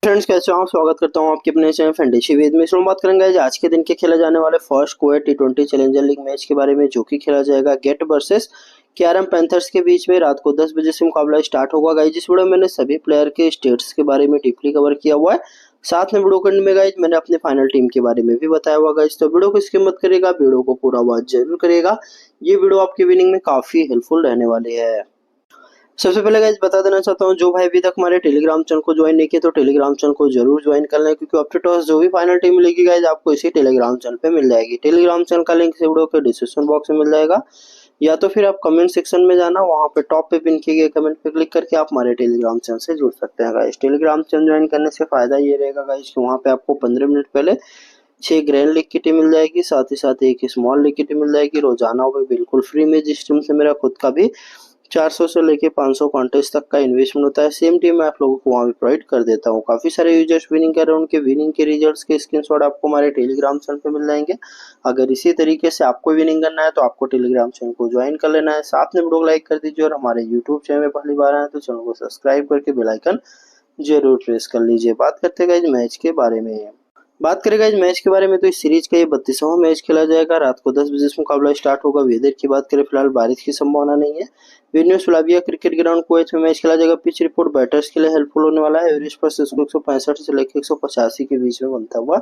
Friends, कैसे हो आप? स्वागत करता हूं आपके अपने चैनल फैंटेसी विद में। इसमें बात करेंगे आज के दिन के खेले जाने वाले फर्स्ट कोएट टी20 चैलेंजर लीग मैच के बारे में, जो कि खेला जाएगा गेट वर्सेस केआरएम पैंथर्स के बीच में। रात को 10 बजे से मुकाबला स्टार्ट होगा गाइज। इस वीडियो में मैंने सभी प्लेयर के स्टेट्स के बारे में डीपली कवर किया हुआ है। साथ में वीडियो के एंड में गाइज मैंने अपने फाइनल टीम के बारे में भी बताया हुआ गाइज। तो वीडियो को स्किप मत करेगा, वीडियो को पूरा वॉच जरूर करेगा। ये वीडियो आपकी विनिंग में काफी हेल्पफुल रहने वाली है। सबसे पहले गाइज बता देना चाहता हूँ, जो भाई अभी तक हमारे टेलीग्राम चैनल को ज्वाइन नहीं किया तो टेलीग्राम चैनल को जरूर ज्वाइन कर लें, क्योंकि अप टू टॉस जो भी फाइनल टीम मिलेगी गाइज आपको इसी टेलीग्राम चैनल पे मिल जाएगी। टेलीग्राम चैनल का लिंक वीडियो के डिस्क्रिप्शन बॉक्स में मिल जाएगा, या तो फिर आप कमेंट सेक्शन में जाना, वहाँ पे टॉप पे पिन किए गए कमेंट पे क्लिक करके आप हमारे टेलीग्राम चैनल से जुड़ सकते हैं गाइज। टेलीग्राम चैनल ज्वाइन करने से फायदा ये रहेगा गाइज कि वहाँ पे आपको 15 मिनट पहले 6 ग्रैंड लीग की टीम मिल जाएगी, साथ ही साथ एक स्मॉल लीग की टीम मिल जाएगी रोजाना, वो बिल्कुल फ्री में, जिस टीम से मेरा खुद का भी 400 से लेके 500 कॉन्टेस्ट तक का इन्वेस्टमेंट होता है। सेम टीम मैं आप लोगों को वहाँ भी प्रोवाइड कर देता हूँ। काफी सारे यूजर्स विनिंग कर रहे हैं, उनके विनिंग के रिजल्ट्स के स्क्रीनशॉट आपको हमारे टेलीग्राम चैनल पे मिल जाएंगे। अगर इसी तरीके से आपको विनिंग करना है तो आपको टेलीग्राम चैनल को ज्वाइन कर लेना है। साथ में वीडियो लाइक कर दीजिए, और हमारे यूट्यूब चैनल में पहली बार आए तो चैनल को सब्सक्राइब करके बेल आइकन जरूर प्रेस कर लीजिए। बात करते हैं गाइस मैच के बारे में। बात करें गाइस मैच के बारे में, तो इस सीरीज का ये 32वां मैच खेला जाएगा। रात को 10 बजे से मुकाबला स्टार्ट होगा। वेदर की बात करें, फिलहाल बारिश की संभावना नहीं है। वेन्यू सुलाविया क्रिकेट ग्राउंड कुवैत में मैच खेला जाएगा। पिच रिपोर्ट बैटर्स के लिए हेल्पफुल होने वाला है। एवरेज पर 165 से लेकर 185 के बीच में बनता हुआ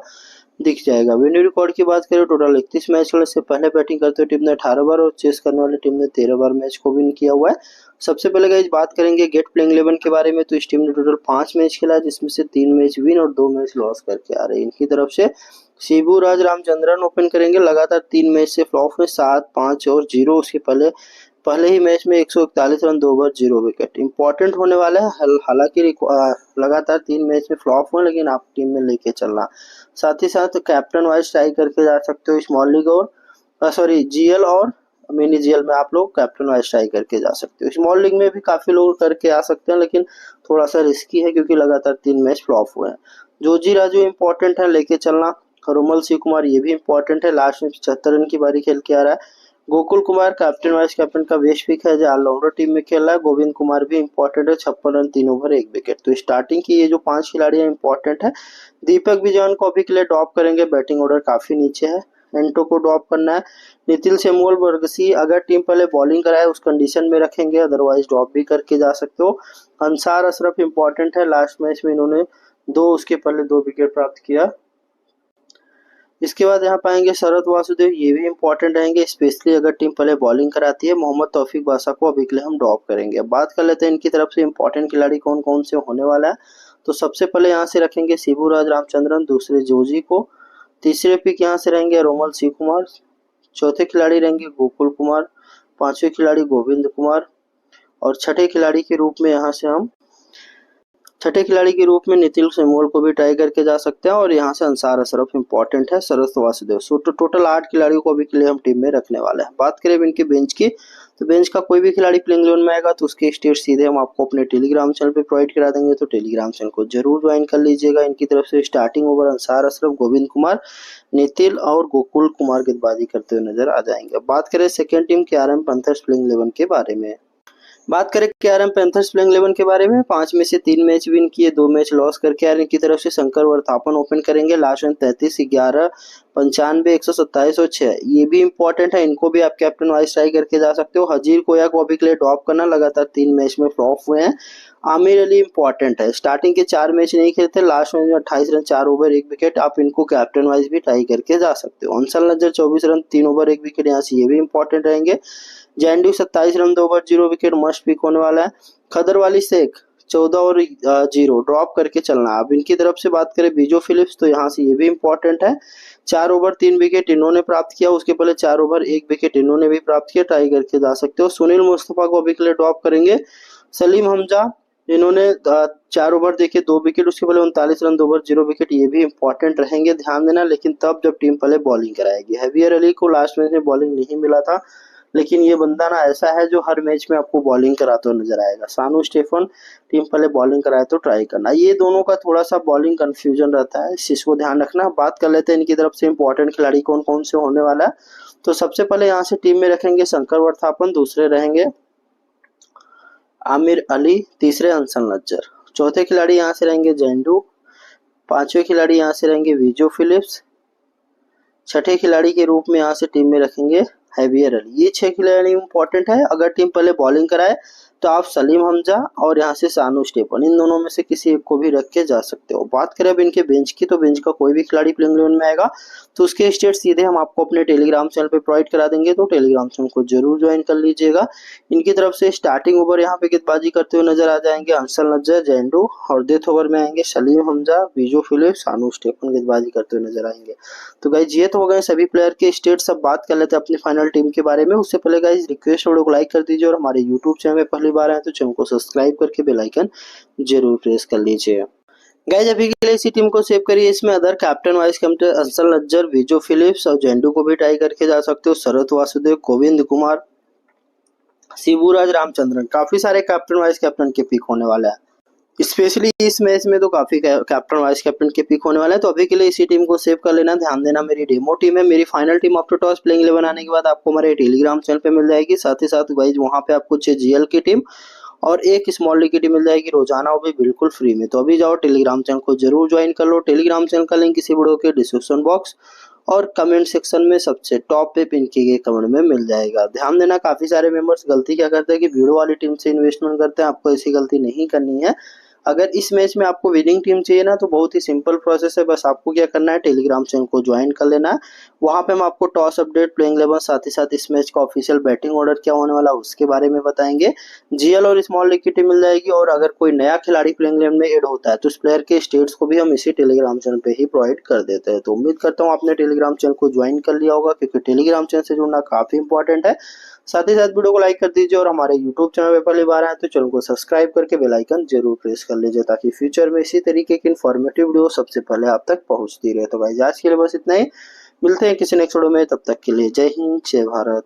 दिख जाएगा। विनिंग रिकॉर्ड की बात करें, टोटल 31 मैच खेलने से पहले बैटिंग करते हुए टीम ने 18 बार और चेस करने वाली टीम ने 13 बार मैच को विन किया हुआ है। सबसे पहले गाइस बात करेंगे गेट प्लेइंग 11 के बारे में, तो इस टीम ने टोटल 5 मैच खेला, जिसमें से 3 मैच विन और 2 मैच लॉस करके आ रहे हैं। इनकी तरफ से शिबू राज रामचंद्रन ओपन करेंगे। लगातार 3 मैच से फ्लॉप में 7, 5 और 0। उसके पहले पहले ही मैच में 141 रन, 2 ओवर, 0 विकेट। इंपॉर्टेंट होने वाला है। हालांकि लगातार 3 मैच में फ्लॉप हुए, लेकिन आप टीम में लेके चलना। साथ ही साथ कैप्टन वाइज ट्राई करके जा सकते हो स्मॉल लीग और जीएल और मिनी जीएल में आप लोग कैप्टन वाइज ट्राई करके जा सकते हो। स्मॉल लीग में भी काफी लोग करके आ सकते हैं, लेकिन थोड़ा सा रिस्की है क्योंकि लगातार 3 मैच फ्लॉप हुए हैं। जोजी राजू इंपॉर्टेंट है, लेके चलना। रोमल शिव कुमार ये भी इंपॉर्टेंट है, लास्ट में 75 रन की बारी खेल के आ रहा है। Gokul Kumar captain vice captain का बेस्ट पिक है, जो ऑलराउंडर टीम में खेल रहा है। गोविंद कुमार भी इंपॉर्टेंट है, 56 रन, 3 ओवर, 1 विकेट। तो स्टार्टिंग की ये जो 5 खिलाड़ी है इंपॉर्टेंट है। दीपक विजयन को अभी के लिए ड्रॉप करेंगे, बैटिंग ऑर्डर काफी नीचे है। एंटो को ड्रॉप करना है। नितिल सेमुअल बरगसी अगर टीम पहले बॉलिंग कराए उस कंडीशन में रखेंगे, अदरवाइज ड्रॉप भी करके जा सकते हो। अंसार अशरफ इंपॉर्टेंट है, लास्ट मैच में इन्होंने 2, उसके पहले 2 विकेट प्राप्त किया। इसके बाद यहाँ पाएंगे शरद वासुदेव, ये भी इंपॉर्टेंट रहेंगे, स्पेशली अगर टीम पहले बॉलिंग कराती है। मोहम्मद तौफीक बादशाह को अभी के लिए हम ड्रॉप करेंगे। बात कर लेते हैं इनकी तरफ से इंपॉर्टेंट खिलाड़ी कौन कौन से होने वाला है। तो सबसे पहले यहाँ से रखेंगे शिबू राज रामचंद्रन, दूसरे जोजी को, तीसरे पिक यहाँ से रहेंगे रोमल शिव कुमार, चौथे खिलाड़ी रहेंगे गोकुल कुमार, पांचवें खिलाड़ी गोविंद कुमार, और छठे खिलाड़ी के रूप में यहाँ से हम छठे खिलाड़ी के रूप में नितिन सेमुअल को भी ट्राई करके जा सकते हैं, और यहाँ से अंसार अशरफ इंपॉर्टेंट है, शरद वासुदेव। सो टोटल 8 खिलाड़ियों को अभी के लिए हम टीम में रखने वाले हैं। बात करें इनके बेंच की, तो बेंच का कोई भी खिलाड़ी प्लेइंग 11 में आएगा तो उसके स्टेट सीधे हम आपको अपने टेलीग्राम चैनल पे प्रोवाइड करा देंगे, तो टेलीग्राम चैनल को जरूर ज्वाइन कर लीजिएगा। इनकी तरफ से स्टार्टिंग ओवर अंसार अशरफ, गोविंद कुमार, नितिन और गोकुल कुमार गेंदबाजी करते हुए नजर आ जाएंगे। बात करें second team KRM panthers playing 11 के बारे में। बात करें केआरएम पैंथर्स प्लेइंग 11 के बारे में, 5 में से 3 मैच विन किए, 2 मैच लॉस करके आ रहे हैं। इनकी तरफ से शंकर वर्थापन ओपन करेंगे। लास्ट रन 33, 11, 95, 127 और 6। ये भी इंपॉर्टेंट है, इनको भी आप कैप्टन वाइस ट्राई करके जा सकते हो। हजीर कोया को अभी के लिए ड्रॉप करना, लगातार 3 मैच में फ्लॉप हुए हैं। आमिर अली इंपॉर्टेंट है, स्टार्टिंग के 4 मैच नहीं खेलते, लास्ट मैच में 28 रन, 4 ओवर, 1 विकेट। आप इनको कैप्टन वाइज भी ट्राई करके जा सकते हो। अंसल नजर 24 रन, 3 ओवर, 1 विकेट, यहाँ से ये भी इंपॉर्टेंट रहेंगे। जैंडू 27 run, 2 over, 0 wicket, must pick होने वाला है। खदर वाली शेख 14 और 0, ड्रॉप करके चलना। अब इनकी तरफ से बात करें बीजो फिलिप्स, तो यहाँ से ये भी इंपॉर्टेंट है, 4 ओवर, 3 विकेट इन्होंने प्राप्त किया। उसके पहले 4 ओवर, 1 विकेट इन्होंने भी प्राप्त किया, ट्राई करके जा सकते हो। सुनील मुस्तफा को अभी के लिए ड्रॉप करेंगे। सलीम हमजा, इन्होंने 4 ओवर देखे, 2 विकेट, उसके पहले 39 रन, 2 ओवर, 0 विकेट, ये भी इंपॉर्टेंट रहेंगे, ध्यान देना, लेकिन तब जब टीम पहले बॉलिंग कराएगी। हैवियर अली को लास्ट मैच में बॉलिंग नहीं मिला था, लेकिन ये बंदा ना ऐसा है जो हर मैच में आपको बॉलिंग कराते हुए नजर आएगा। सानू स्टेफन, टीम पहले बॉलिंग कराए तो ट्राई करना। ये दोनों का थोड़ा सा बॉलिंग कंफ्यूजन रहता है, इस चीज को ध्यान रखना। बात कर लेते हैं इनकी तरफ से इंपॉर्टेंट खिलाड़ी कौन कौन से होने वाला है। तो सबसे पहले यहाँ से टीम में रखेंगे शंकर वर्थापन, दूसरे रहेंगे आमिर अली, तीसरे अंसल नज्जर, चौथे खिलाड़ी यहाँ से रहेंगे जैंडू, 5वें खिलाड़ी यहाँ से रहेंगे विजो फिलिप्स। 6ठे खिलाड़ी के रूप में यहाँ से टीम में रखेंगे हैवियर अली। ये 6 खिलाड़ी इंपॉर्टेंट है। अगर टीम पहले बॉलिंग कराए तो आप सलीम हमजा और यहाँ से सानू स्टेफन, इन दोनों में से किसी एक को भी रख के जा सकते हो। बात करें अब इनके बेंच की, तो बेंच का कोई भी खिलाड़ी प्लेइंग 11 में आएगा तो उसके स्टेट सीधे हम आपको अपने टेलीग्राम चैनल पे प्रोवाइड करा देंगे, तो टेलीग्राम चैनल को जरूर ज्वाइन कर लीजिएगा। इनकी तरफ से स्टार्टिंग ओवर यहाँ पे गेंदबाजी करते हुए नजर आ जाएंगे अंसल नज्जर, जेंडू, और डेथ ओवर में आएंगे सलीम हमजा, विजो फिलिप्स, सानू स्टेफन गेंदबाजी करते हुए नजर आएंगे। तो गाइज ये तो हो गए सभी प्लेयर के स्टेट्स। अब बात कर लेते हैं अपनी फाइनल टीम के बारे में। उससे पहले गाइज रिक्वेस्ट वीडियो को लाइक कर दीजिए और हमारे यूट्यूब चैनल में पहली बार आए तो चैनल को सब्सक्राइब करके बेल आइकन जरूर प्रेस कर लीजिए। गाइज अभी के लिए इसी टीम को सेव करिए। इसमें other captain vice captain Ansal Najjar, Vijo Philips और जेंडू को भी ट्राई करके जा सकते हो। शरत वासुदेव, गोविंद कुमार, शिवराज रामचंद्रन, काफी सारे कैप्टन वाइस कैप्टन के पिक होने वाला है। स्पेशली इस मैच में तो काफी कैप्टन वाइस कैप्टन के पिक होने वाले हैं। तो अभी के लिए इसी टीम को सेव कर लेना। ध्यान देना मेरी डेमो टीम है। मेरी final team after toss playing 11 आने के बाद आपको हमारे टेलीग्राम चैनल पे मिल जाएगी। साथ ही साथ गाइज वहां पे आपको 6 जीएल की टीम और एक स्मॉल लीग की टीम मिल जाएगी रोजाना, वो भी बिल्कुल फ्री में। तो अभी जाओ टेलीग्राम चैनल को जरूर ज्वाइन कर लो। टेलीग्राम चैनल का लिंक इसी वीडियो के डिस्क्रिप्शन बॉक्स और कमेंट सेक्शन में सबसे टॉप पे पिन किए गए कमेंट में मिल जाएगा। ध्यान देना काफी सारे मेंबर्स गलती क्या करते हैं कि वीडियो वाली टीम से इन्वेस्टमेंट करते हैं। आपको ऐसी गलती नहीं करनी है। अगर इस मैच में आपको विनिंग टीम चाहिए ना, तो बहुत ही सिंपल प्रोसेस है। बस आपको क्या करना है, टेलीग्राम चैनल को ज्वाइन कर लेना है। वहां पे हम आपको टॉस अपडेट, प्लेइंग 11, साथ ही साथ इस मैच का ऑफिशियल बैटिंग ऑर्डर क्या होने वाला है उसके बारे में बताएंगे। जीएल और स्मॉल लीग की टीम मिल जाएगी। और अगर कोई नया खिलाड़ी प्लेइंग 11 में ऐड होता है तो उस प्लेयर के स्टेट्स को भी हम इसी टेलीग्राम चैनल पे ही प्रोवाइड कर देते हैं। तो उम्मीद करता हूँ आपने टेलीग्राम चैनल को ज्वाइन कर लिया होगा, क्योंकि टेलीग्राम चैनल से जुड़ना काफी इंपॉर्टेंट है। साथ ही साथ वीडियो को लाइक कर दीजिए और हमारे यूट्यूब चैनल पे पहली बार आए तो चैनल को सब्सक्राइब करके बेल आइकन जरूर प्रेस कर लीजिए, ताकि फ्यूचर में इसी तरीके की इन्फॉर्मेटिव वीडियो सबसे पहले आप तक पहुंचती रहे। तो गाइस आज के लिए बस इतना ही। मिलते हैं किसी नेक्स्ट वीडियो में, तब तक के लिए जय हिंद, जय भारत।